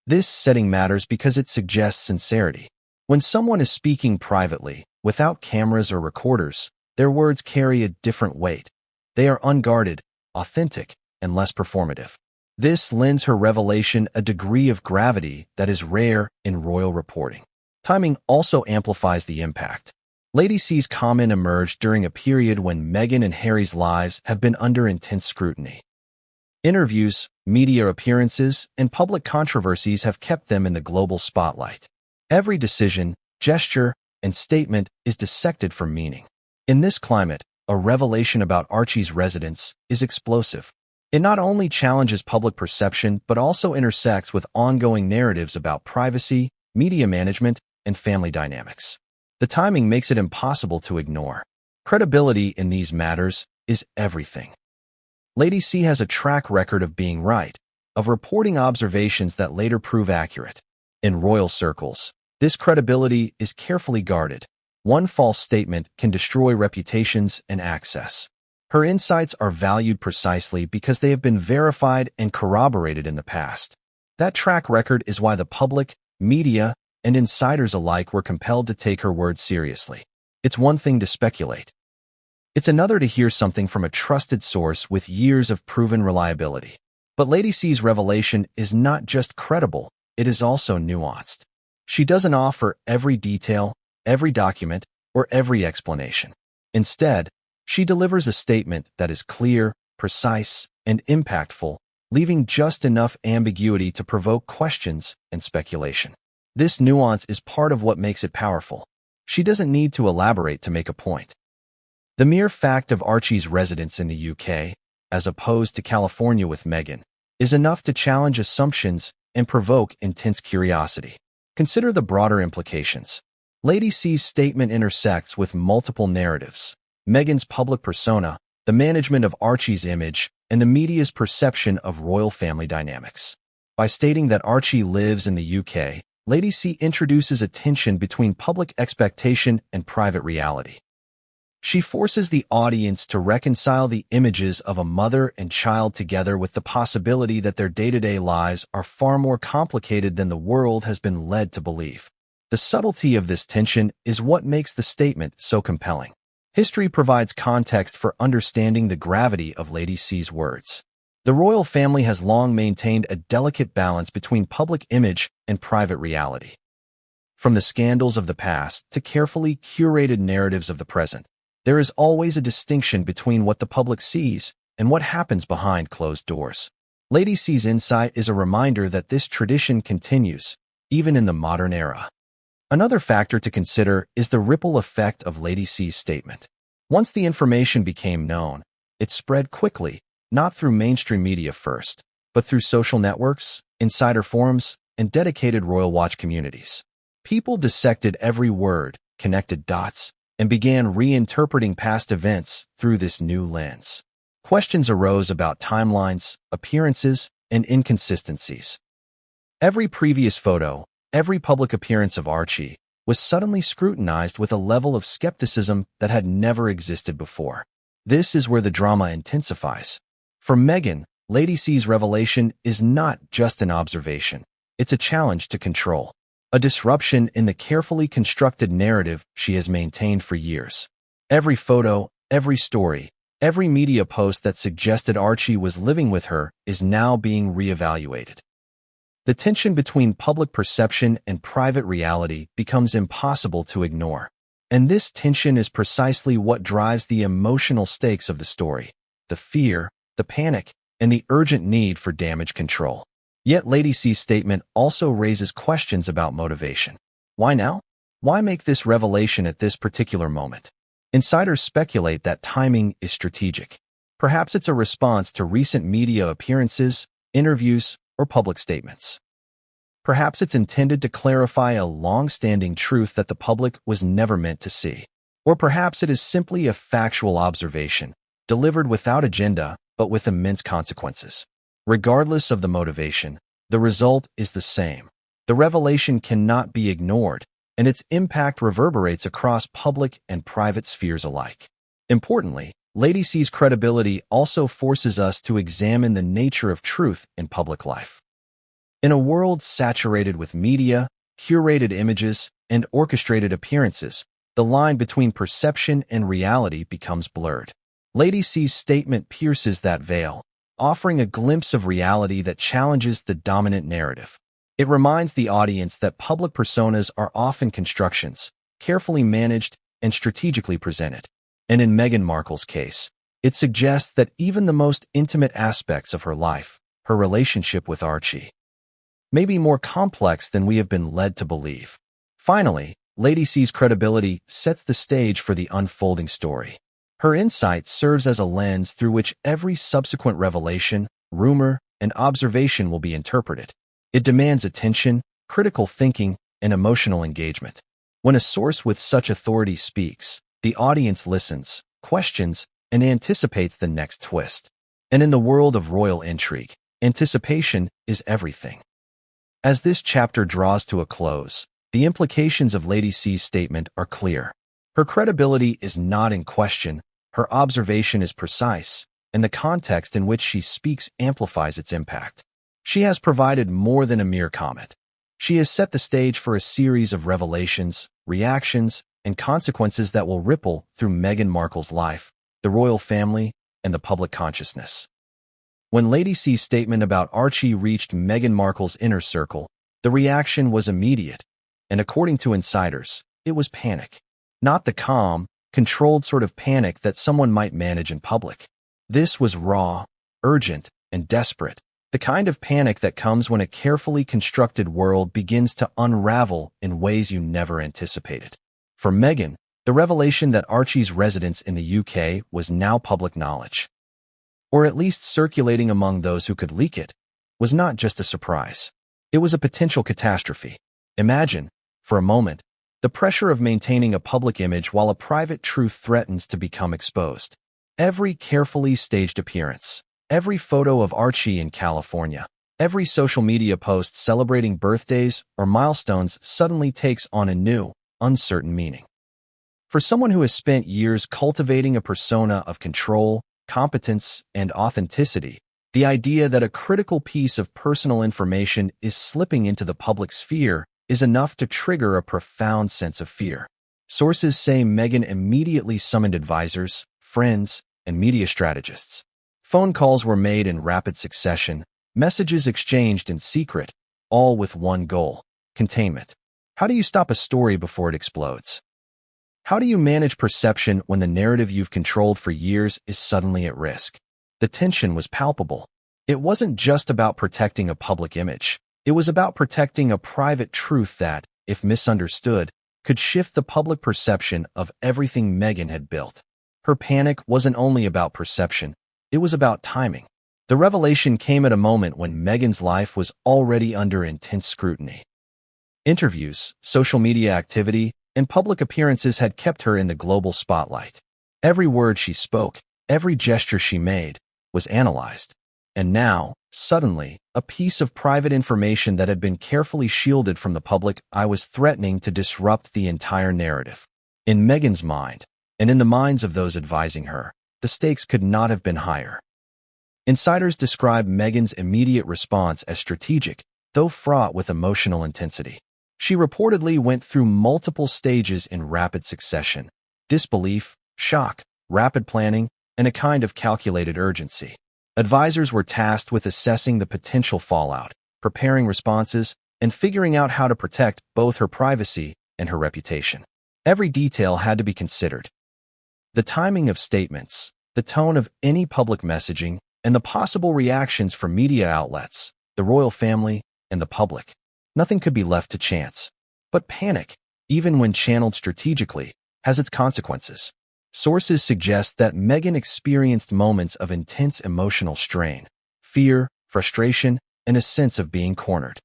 S1: This setting matters because it suggests sincerity. When someone is speaking privately, without cameras or recorders, their words carry a different weight. They are unguarded, authentic, and less performative. This lends her revelation a degree of gravity that is rare in royal reporting. Timing also amplifies the impact. Lady C's comment emerged during a period when Meghan and Harry's lives have been under intense scrutiny. Interviews, media appearances, and public controversies have kept them in the global spotlight. Every decision, gesture, and statement is dissected for meaning. In this climate, a revelation about Archie's residence is explosive. It not only challenges public perception but also intersects with ongoing narratives about privacy, media management, and family dynamics. The timing makes it impossible to ignore. Credibility in these matters is everything. Lady C has a track record of being right, of reporting observations that later prove accurate. In royal circles, this credibility is carefully guarded. One false statement can destroy reputations and access. Her insights are valued precisely because they have been verified and corroborated in the past. That track record is why the public, media, and insiders alike were compelled to take her words seriously. It's one thing to speculate. It's another to hear something from a trusted source with years of proven reliability. But Lady C's revelation is not just credible, it is also nuanced. She doesn't offer every detail, every document, or every explanation. Instead, she delivers a statement that is clear, precise, and impactful, leaving just enough ambiguity to provoke questions and speculation. This nuance is part of what makes it powerful. She doesn't need to elaborate to make a point. The mere fact of Archie's residence in the UK, as opposed to California with Meghan, is enough to challenge assumptions and provoke intense curiosity. Consider the broader implications. Lady C's statement intersects with multiple narratives: Meghan's public persona, the management of Archie's image, and the media's perception of royal family dynamics. By stating that Archie lives in the UK, Lady C introduces a tension between public expectation and private reality. She forces the audience to reconcile the images of a mother and child together with the possibility that their day-to-day lives are far more complicated than the world has been led to believe. The subtlety of this tension is what makes the statement so compelling. History provides context for understanding the gravity of Lady C's words. The royal family has long maintained a delicate balance between public image and private reality. From the scandals of the past to carefully curated narratives of the present, there is always a distinction between what the public sees and what happens behind closed doors. Lady C's insight is a reminder that this tradition continues, even in the modern era. Another factor to consider is the ripple effect of Lady C's statement. Once the information became known, it spread quickly, not through mainstream media first, but through social networks, insider forums, and dedicated Royal Watch communities. People dissected every word, connected dots, and began reinterpreting past events through this new lens. Questions arose about timelines, appearances, and inconsistencies. Every previous photo, every public appearance of Archie, was suddenly scrutinized with a level of skepticism that had never existed before. This is where the drama intensifies. For Meghan, Lady C's revelation is not just an observation. It's a challenge to control, a disruption in the carefully constructed narrative she has maintained for years. Every photo, every story, every media post that suggested Archie was living with her is now being reevaluated. The tension between public perception and private reality becomes impossible to ignore. And this tension is precisely what drives the emotional stakes of the story: the fear, the panic, and the urgent need for damage control. Yet Lady C's statement also raises questions about motivation. Why now? Why make this revelation at this particular moment? Insiders speculate that timing is strategic. Perhaps it's a response to recent media appearances, interviews, or public statements. Perhaps it's intended to clarify a long-standing truth that the public was never meant to see. Or perhaps it is simply a factual observation, delivered without agenda, but with immense consequences. Regardless of the motivation, the result is the same. The revelation cannot be ignored, and its impact reverberates across public and private spheres alike. Importantly, Lady C's credibility also forces us to examine the nature of truth in public life. In a world saturated with media, curated images, and orchestrated appearances, the line between perception and reality becomes blurred. Lady C's statement pierces that veil, offering a glimpse of reality that challenges the dominant narrative. It reminds the audience that public personas are often constructions, carefully managed and strategically presented. And in Meghan Markle's case, it suggests that even the most intimate aspects of her life, her relationship with Archie, may be more complex than we have been led to believe. Finally, Lady C's credibility sets the stage for the unfolding story. Her insight serves as a lens through which every subsequent revelation, rumor, and observation will be interpreted. It demands attention, critical thinking, and emotional engagement. When a source with such authority speaks, the audience listens, questions, and anticipates the next twist. And in the world of royal intrigue, anticipation is everything. As this chapter draws to a close, the implications of Lady C's statement are clear. Her credibility is not in question, her observation is precise, and the context in which she speaks amplifies its impact. She has provided more than a mere comment. She has set the stage for a series of revelations, reactions, and consequences that will ripple through Meghan Markle's life, the royal family, and the public consciousness. When Lady C's statement about Archie reached Meghan Markle's inner circle, the reaction was immediate, and according to insiders, it was panic. Not the calm, controlled sort of panic that someone might manage in public. This was raw, urgent, and desperate, the kind of panic that comes when a carefully constructed world begins to unravel in ways you never anticipated. For Meghan, the revelation that Archie's residence in the UK was now public knowledge, or at least circulating among those who could leak it, was not just a surprise. It was a potential catastrophe. Imagine, for a moment, the pressure of maintaining a public image while a private truth threatens to become exposed. Every carefully staged appearance, every photo of Archie in California, every social media post celebrating birthdays or milestones suddenly takes on a new, uncertain meaning. For someone who has spent years cultivating a persona of control, competence, and authenticity, the idea that a critical piece of personal information is slipping into the public sphere is enough to trigger a profound sense of fear. Sources say Meghan immediately summoned advisors, friends, and media strategists. Phone calls were made in rapid succession, messages exchanged in secret, all with one goal: containment. How do you stop a story before it explodes? How do you manage perception when the narrative you've controlled for years is suddenly at risk? The tension was palpable. It wasn't just about protecting a public image. It was about protecting a private truth that, if misunderstood, could shift the public perception of everything Meghan had built. Her panic wasn't only about perception, it was about timing. The revelation came at a moment when Meghan's life was already under intense scrutiny. Interviews, social media activity, and public appearances had kept her in the global spotlight. Every word she spoke, every gesture she made, was analyzed. And now, suddenly, a piece of private information that had been carefully shielded from the public was threatening to disrupt the entire narrative. In Meghan's mind, and in the minds of those advising her, the stakes could not have been higher. Insiders describe Meghan's immediate response as strategic, though fraught with emotional intensity. She reportedly went through multiple stages in rapid succession: disbelief, shock, rapid planning, and a kind of calculated urgency. Advisors were tasked with assessing the potential fallout, preparing responses, and figuring out how to protect both her privacy and her reputation. Every detail had to be considered. The timing of statements, the tone of any public messaging, and the possible reactions from media outlets, the royal family, and the public. Nothing could be left to chance. But panic, even when channeled strategically, has its consequences. Sources suggest that Meghan experienced moments of intense emotional strain, fear, frustration, and a sense of being cornered.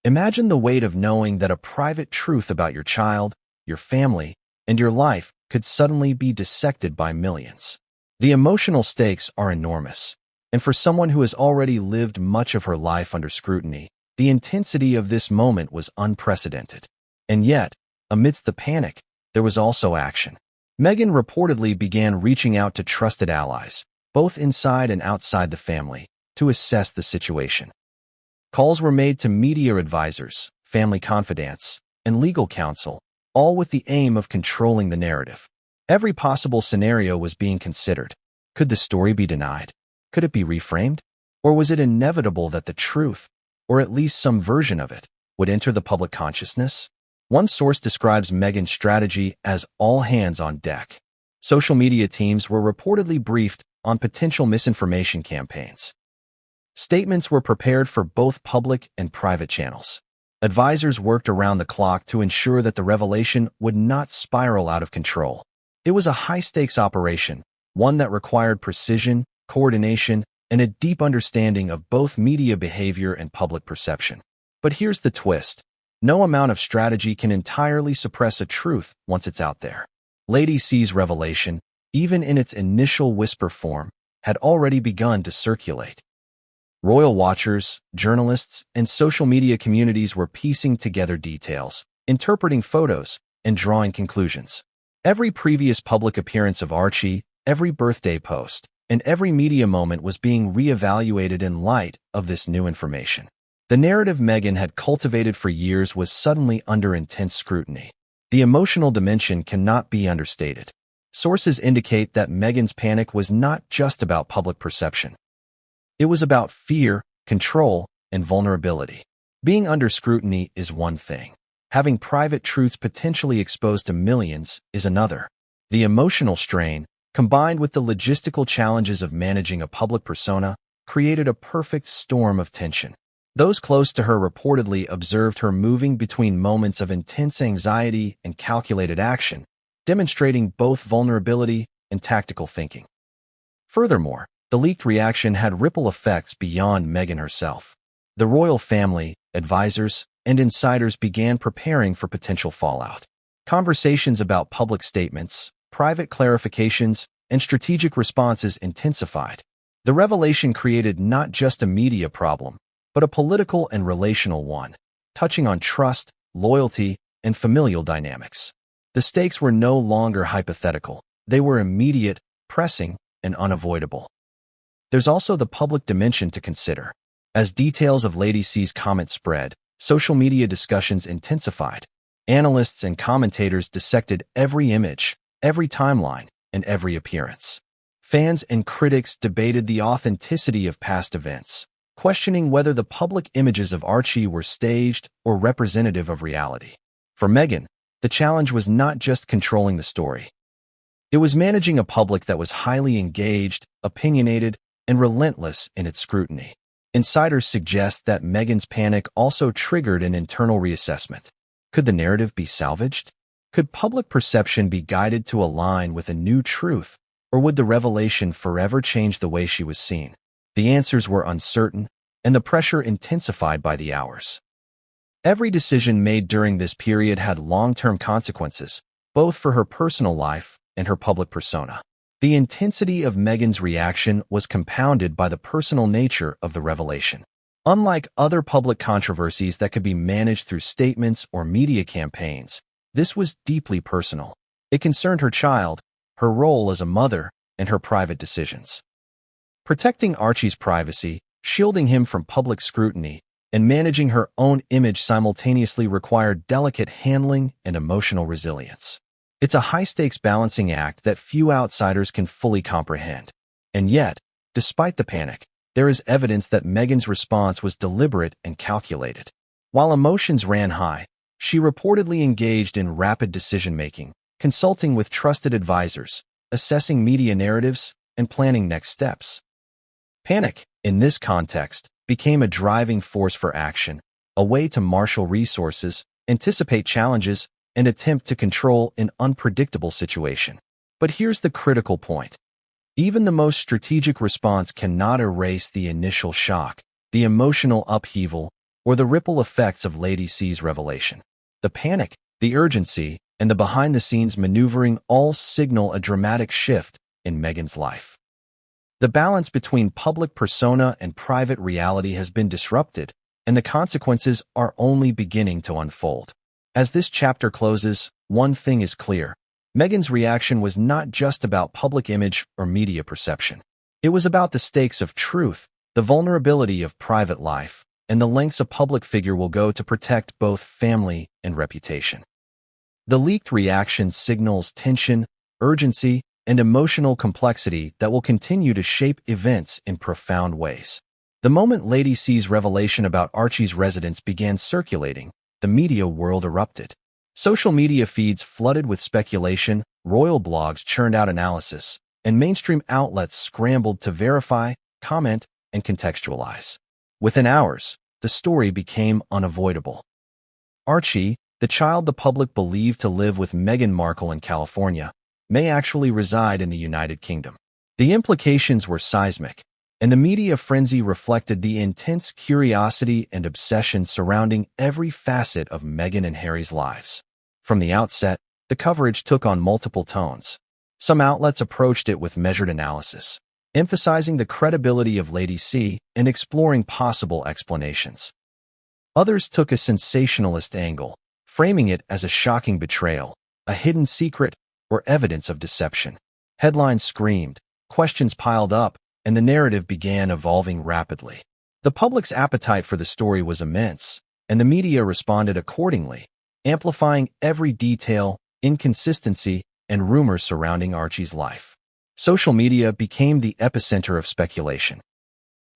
S1: Imagine the weight of knowing that a private truth about your child, your family, and your life could suddenly be dissected by millions. The emotional stakes are enormous, and for someone who has already lived much of her life under scrutiny, the intensity of this moment was unprecedented. And yet, amidst the panic, there was also action. Meghan reportedly began reaching out to trusted allies, both inside and outside the family, to assess the situation. Calls were made to media advisors, family confidants, and legal counsel, all with the aim of controlling the narrative. Every possible scenario was being considered. Could the story be denied? Could it be reframed? Or was it inevitable that the truth, or at least some version of it, would enter the public consciousness? One source describes Meghan's strategy as all hands on deck. Social media teams were reportedly briefed on potential misinformation campaigns. Statements were prepared for both public and private channels. Advisors worked around the clock to ensure that the revelation would not spiral out of control. It was a high-stakes operation, one that required precision, coordination, and a deep understanding of both media behavior and public perception. But here's the twist. No amount of strategy can entirely suppress a truth once it's out there. Lady C's revelation, even in its initial whisper form, had already begun to circulate. Royal watchers, journalists, and social media communities were piecing together details, interpreting photos, and drawing conclusions. Every previous public appearance of Archie, every birthday post, and every media moment was being reevaluated in light of this new information. The narrative Meghan had cultivated for years was suddenly under intense scrutiny. The emotional dimension cannot be understated. Sources indicate that Meghan's panic was not just about public perception. It was about fear, control, and vulnerability. Being under scrutiny is one thing. Having private truths potentially exposed to millions is another. The emotional strain, combined with the logistical challenges of managing a public persona, created a perfect storm of tension. Those close to her reportedly observed her moving between moments of intense anxiety and calculated action, demonstrating both vulnerability and tactical thinking. Furthermore, the leaked reaction had ripple effects beyond Meghan herself. The royal family, advisors, and insiders began preparing for potential fallout. Conversations about public statements, private clarifications, and strategic responses intensified. The revelation created not just a media problem, but a political and relational one, touching on trust, loyalty, and familial dynamics. The stakes were no longer hypothetical. They were immediate, pressing, and unavoidable. There's also the public dimension to consider. As details of Lady C's comment spread, social media discussions intensified. Analysts and commentators dissected every image, every timeline, and every appearance. Fans and critics debated the authenticity of past events, questioning whether the public images of Archie were staged or representative of reality. For Meghan, the challenge was not just controlling the story. It was managing a public that was highly engaged, opinionated, and relentless in its scrutiny. Insiders suggest that Meghan's panic also triggered an internal reassessment. Could the narrative be salvaged? Could public perception be guided to align with a new truth, or would the revelation forever change the way she was seen? The answers were uncertain, and the pressure intensified by the hours. Every decision made during this period had long-term consequences, both for her personal life and her public persona. The intensity of Meghan's reaction was compounded by the personal nature of the revelation. Unlike other public controversies that could be managed through statements or media campaigns, this was deeply personal. It concerned her child, her role as a mother, and her private decisions. Protecting Archie's privacy, shielding him from public scrutiny, and managing her own image simultaneously required delicate handling and emotional resilience. It's a high-stakes balancing act that few outsiders can fully comprehend. And yet, despite the panic, there is evidence that Meghan's response was deliberate and calculated. While emotions ran high, she reportedly engaged in rapid decision-making, consulting with trusted advisors, assessing media narratives, and planning next steps. Panic, in this context, became a driving force for action, a way to marshal resources, anticipate challenges, and attempt to control an unpredictable situation. But here's the critical point. Even the most strategic response cannot erase the initial shock, the emotional upheaval, or the ripple effects of Lady C's revelation. The panic, the urgency, and the behind-the-scenes maneuvering all signal a dramatic shift in Meghan's life. The balance between public persona and private reality has been disrupted, and the consequences are only beginning to unfold. As this chapter closes, one thing is clear. Meghan's reaction was not just about public image or media perception. It was about the stakes of truth, the vulnerability of private life, and the lengths a public figure will go to protect both family and reputation. The leaked reaction signals tension, urgency, and emotional complexity that will continue to shape events in profound ways. The moment Lady C's revelation about Archie's residence began circulating, the media world erupted. Social media feeds flooded with speculation, royal blogs churned out analysis, and mainstream outlets scrambled to verify, comment, and contextualize. Within hours, the story became unavoidable. Archie, the child the public believed to live with Meghan Markle in California, may actually reside in the United Kingdom. The implications were seismic, and the media frenzy reflected the intense curiosity and obsession surrounding every facet of Meghan and Harry's lives. From the outset, the coverage took on multiple tones. Some outlets approached it with measured analysis, emphasizing the credibility of Lady C and exploring possible explanations. Others took a sensationalist angle, framing it as a shocking betrayal, a hidden secret, or evidence of deception. Headlines screamed, questions piled up, and the narrative began evolving rapidly. The public's appetite for the story was immense, and the media responded accordingly, amplifying every detail, inconsistency, and rumor surrounding Archie's life. Social media became the epicenter of speculation.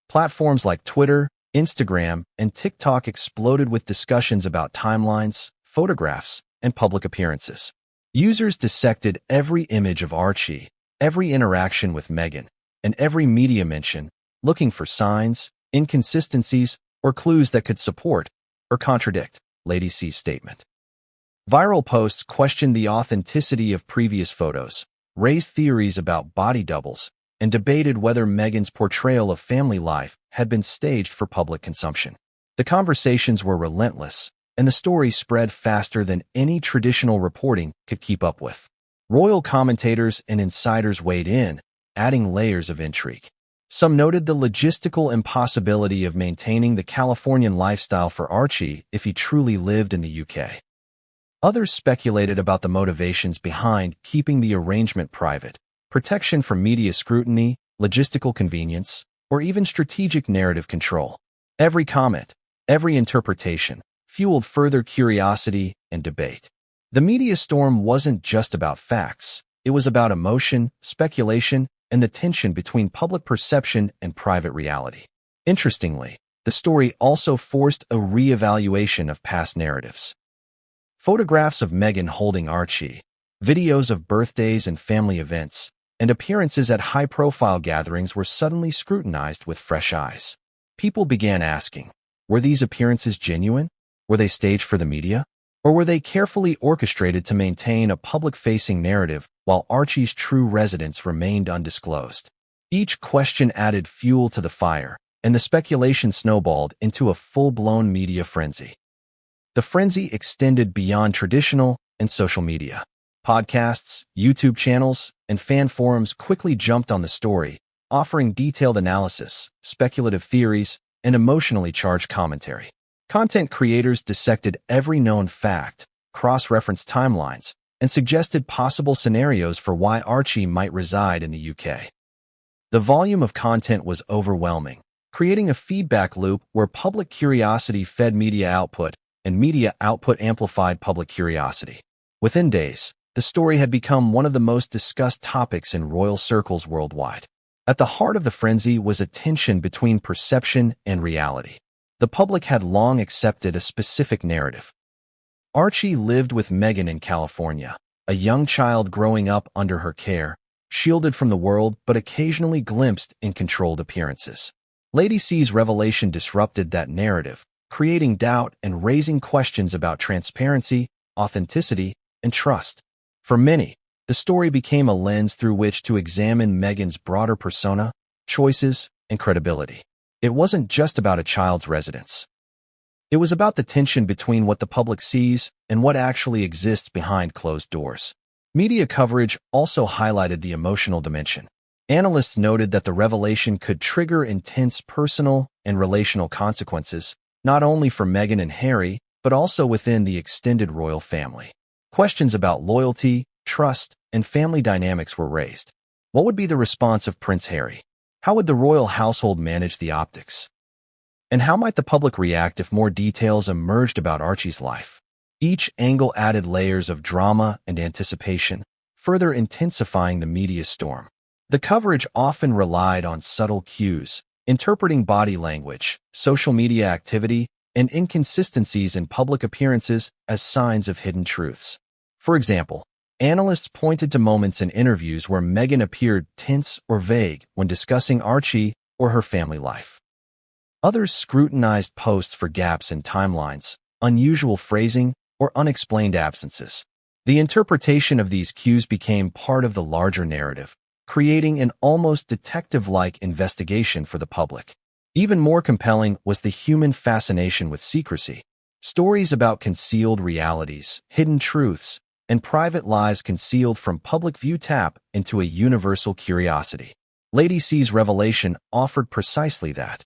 S1: Platforms like Twitter, Instagram, and TikTok exploded with discussions about timelines, photographs, and public appearances. Users dissected every image of Archie, every interaction with Meghan, and every media mention, looking for signs, inconsistencies, or clues that could support or contradict Lady C's statement. Viral posts questioned the authenticity of previous photos, raised theories about body doubles, and debated whether Meghan's portrayal of family life had been staged for public consumption. The conversations were relentless, and the story spread faster than any traditional reporting could keep up with. Royal commentators and insiders weighed in, adding layers of intrigue. Some noted the logistical impossibility of maintaining the Californian lifestyle for Archie if he truly lived in the UK. Others speculated about the motivations behind keeping the arrangement private: protection from media scrutiny, logistical convenience, or even strategic narrative control. Every comment, every interpretation, fueled further curiosity and debate. The media storm wasn't just about facts. It was about emotion, speculation, and the tension between public perception and private reality. Interestingly, the story also forced a re-evaluation of past narratives. Photographs of Meghan holding Archie, videos of birthdays and family events, and appearances at high-profile gatherings were suddenly scrutinized with fresh eyes. People began asking, were these appearances genuine? Were they staged for the media? Or were they carefully orchestrated to maintain a public-facing narrative while Archie's true residence remained undisclosed? Each question added fuel to the fire, and the speculation snowballed into a full-blown media frenzy. The frenzy extended beyond traditional and social media. Podcasts, YouTube channels, and fan forums quickly jumped on the story, offering detailed analysis, speculative theories, and emotionally charged commentary. Content creators dissected every known fact, cross-referenced timelines, and suggested possible scenarios for why Archie might reside in the UK. The volume of content was overwhelming, creating a feedback loop where public curiosity fed media output and media output amplified public curiosity. Within days, the story had become one of the most discussed topics in royal circles worldwide. At the heart of the frenzy was a tension between perception and reality. The public had long accepted a specific narrative. Archie lived with Meghan in California, a young child growing up under her care, shielded from the world but occasionally glimpsed in controlled appearances. Lady C's revelation disrupted that narrative, creating doubt and raising questions about transparency, authenticity, and trust. For many, the story became a lens through which to examine Meghan's broader persona, choices, and credibility. It wasn't just about a child's residence. It was about the tension between what the public sees and what actually exists behind closed doors. Media coverage also highlighted the emotional dimension. Analysts noted that the revelation could trigger intense personal and relational consequences, not only for Meghan and Harry, but also within the extended royal family. Questions about loyalty, trust, and family dynamics were raised. What would be the response of Prince Harry? How would the royal household manage the optics? And how might the public react if more details emerged about Archie's life? Each angle added layers of drama and anticipation, further intensifying the media storm. The coverage often relied on subtle cues, interpreting body language, social media activity, and inconsistencies in public appearances as signs of hidden truths. For example, analysts pointed to moments in interviews where Meghan appeared tense or vague when discussing Archie or her family life. Others scrutinized posts for gaps in timelines, unusual phrasing, or unexplained absences. The interpretation of these cues became part of the larger narrative, creating an almost detective-like investigation for the public. Even more compelling was the human fascination with secrecy. Stories about concealed realities, hidden truths, and private lives concealed from public view tap into a universal curiosity. Lady C's revelation offered precisely that.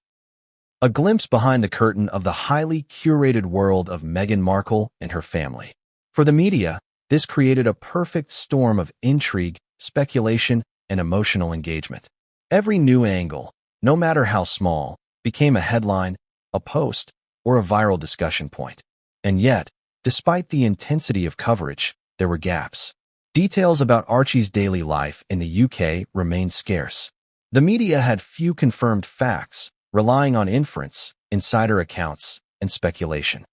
S1: A glimpse behind the curtain of the highly curated world of Meghan Markle and her family. For the media, this created a perfect storm of intrigue, speculation, and emotional engagement. Every new angle, no matter how small, became a headline, a post, or a viral discussion point. And yet, despite the intensity of coverage, there were gaps. Details about Archie's daily life in the UK remained scarce. The media had few confirmed facts, relying on inference, insider accounts, and speculation.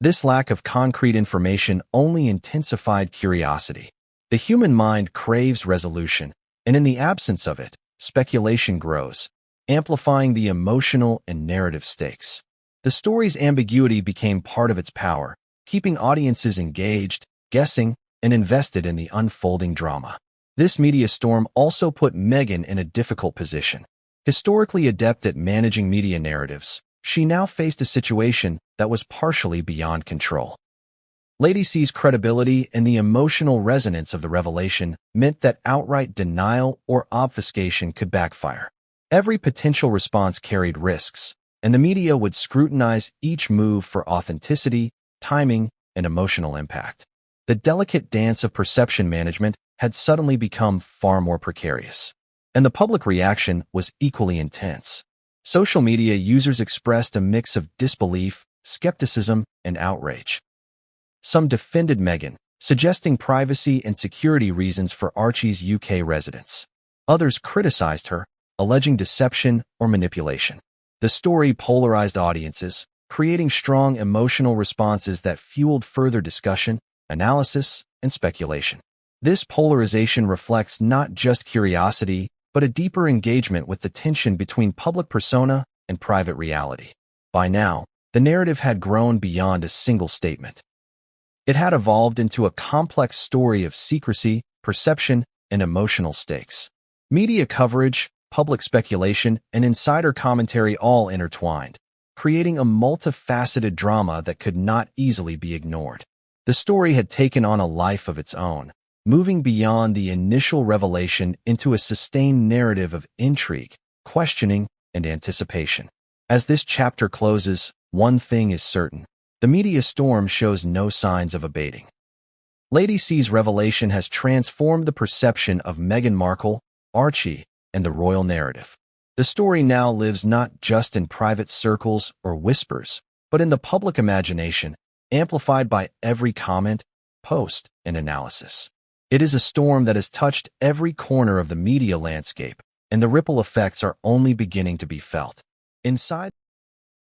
S1: This lack of concrete information only intensified curiosity. The human mind craves resolution, and in the absence of it, speculation grows, amplifying the emotional and narrative stakes. The story's ambiguity became part of its power, keeping audiences engaged, guessing, and invested in the unfolding drama. This media storm also put Meghan in a difficult position. Historically adept at managing media narratives, she now faced a situation that was partially beyond control. Lady C's credibility and the emotional resonance of the revelation meant that outright denial or obfuscation could backfire. Every potential response carried risks, and the media would scrutinize each move for authenticity, timing, and emotional impact. The delicate dance of perception management had suddenly become far more precarious, and the public reaction was equally intense. Social media users expressed a mix of disbelief, skepticism, and outrage. Some defended Meghan, suggesting privacy and security reasons for Archie's UK residence. Others criticized her, alleging deception or manipulation. The story polarized audiences, creating strong emotional responses that fueled further discussion, analysis, and speculation. This polarization reflects not just curiosity, but a deeper engagement with the tension between public persona and private reality. By now, the narrative had grown beyond a single statement. It had evolved into a complex story of secrecy, perception, and emotional stakes. Media coverage, public speculation, and insider commentary all intertwined, creating a multifaceted drama that could not easily be ignored. The story had taken on a life of its own, moving beyond the initial revelation into a sustained narrative of intrigue, questioning, and anticipation. As this chapter closes, one thing is certain: the media storm shows no signs of abating. Lady C's revelation has transformed the perception of Meghan Markle, Archie, and the royal narrative. The story now lives not just in private circles or whispers, but in the public imagination, amplified by every comment, post, and analysis. It is a storm that has touched every corner of the media landscape, and the ripple effects are only beginning to be felt. Inside